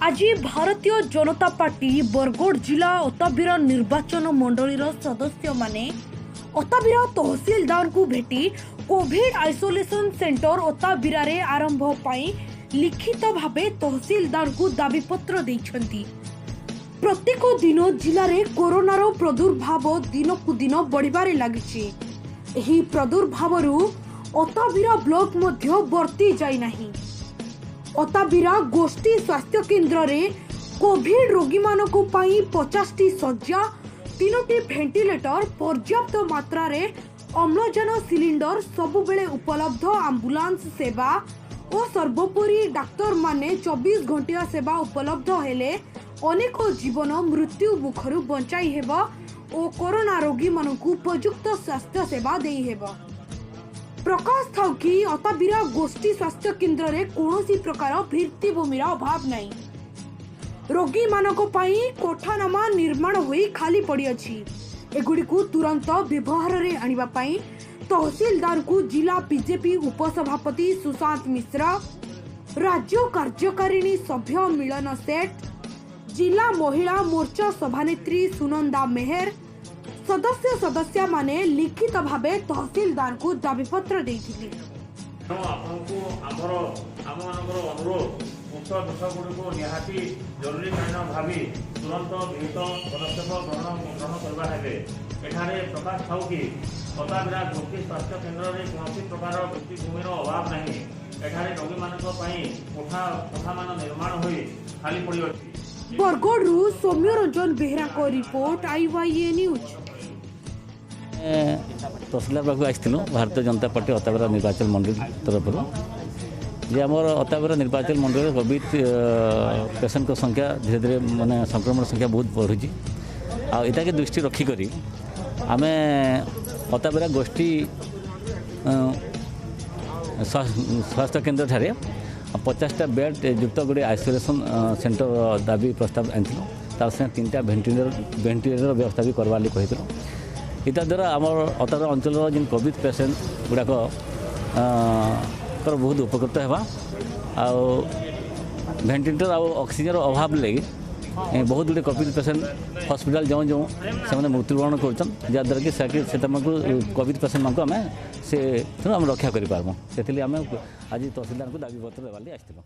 आज भारतीय जनता पार्टी बरगढ़ जिला अताबिर निर्वाचन मंडली सदस्य माने अताबिरा तहसीलदार को भेटी कोविड आइसोलेशन सेंटर अताबिरा आरंभ पाई लिखित भावे तहसीलदार को दाबीपत्र देइछंती। प्रत्येक दिन जिले में कोरोनार प्रादुर्भाव दिन को दिन बढ़िबारे लागिछि। एही प्रादुर्भावरु अताबिरा ब्लॉक मध्य वर्ती जाई नाही। अताबिरा गोष्ठी स्वास्थ्य केन्द्र रे कोविड रोगी मानक पाई 50टी शज्या 3टी भेंटिलेटर पर्याप्त मात्रा रे अम्लजान सिलिंडर सबुबेले उपलब्ध आंबुलांस सेवा और सर्वोपरि डाक्तर माने 24 घंटिया सेवा उपलब्ध हेले अनेक जीवन मृत्यु मुखरु बंचाई हेबा और कोरोना रोगी मानक उपयुक्त स्वास्थ्य सेवा देई हेबा। प्रकाश थाउ कि अताबिरा गोष्ठी स्वास्थ्य केन्द्र रे कौनसी प्रकार भित्तिभूमिर अभाव नहीं। रोगी मानक पाई कोठानामा निर्माण होई खाली पड़ी अछि। एगुडी को तुरंत व्यवहार रे आनिबा पाई तहसीलदार को जिला बीजेपी उपसभापति सुशांत मिश्रा, राज्य कार्यकारिणी सभ्य मिलन सेठ, जिला महिला मोर्चा सभानेत्री सुनंदा मेहर सदस्य सदस्य माने लिखित भावे तहसीलदार को दाबीपत्र देइथिले। आपनको अनुरोध उक्त विषयगुड़ी को निहाती जरूरी भावी तुरंत विहित पदक्षेप ग्रहण करवा हेबे। एठारे प्रकाश थाउ कि अताबिरा गोष्ठी स्वास्थ्य केन्द्र में कौन प्रकार भित्तिभूमिर अभाव नहीं। एठारे रोगी मानक पई कोठा मान निर्माण होई खाली पड़ी अछि। बरगढ़ सौम्य रंजन बेहरा को रिपोर्ट IYA न्यूज। तहसीलदार पाक आसलु भारतीय जनता पार्टी अताबिरा निर्वाचन मंडल तरफ जे आमर अताबिरा निर्वाचन मंडल कोविड पेसेंट को संख्या धीरे धीरे माने संक्रमण संख्या बहुत बढ़ुची। आटा के दृष्टि रखिक आम अताबिरा गोष्ठी स्वास्थ्य केन्द्र ठारे 50टा बेड युक्त गोटे आइसोलेशन सेंटर दाबी प्रस्ताव आनी तार संगे 3टा भेंटिलेटर व्यवस्था भी करवा कही। इता द्वारा आमर अताबिरा अंचल जिन कोविड पेसेंट गुड़ाक बहुत उपकृत होगा। भेंटिलेटर ऑक्सीजन अभाव लगी बहुत गुड़े कोविड पेसेंट हॉस्पिटल जाऊँ जाऊँ से मृत्युवरण कर कोविड पेसेंट मानक आम से रक्षा कर पार्बू से आज तहसीलदार को दाबीपत्र देवाली आसलु।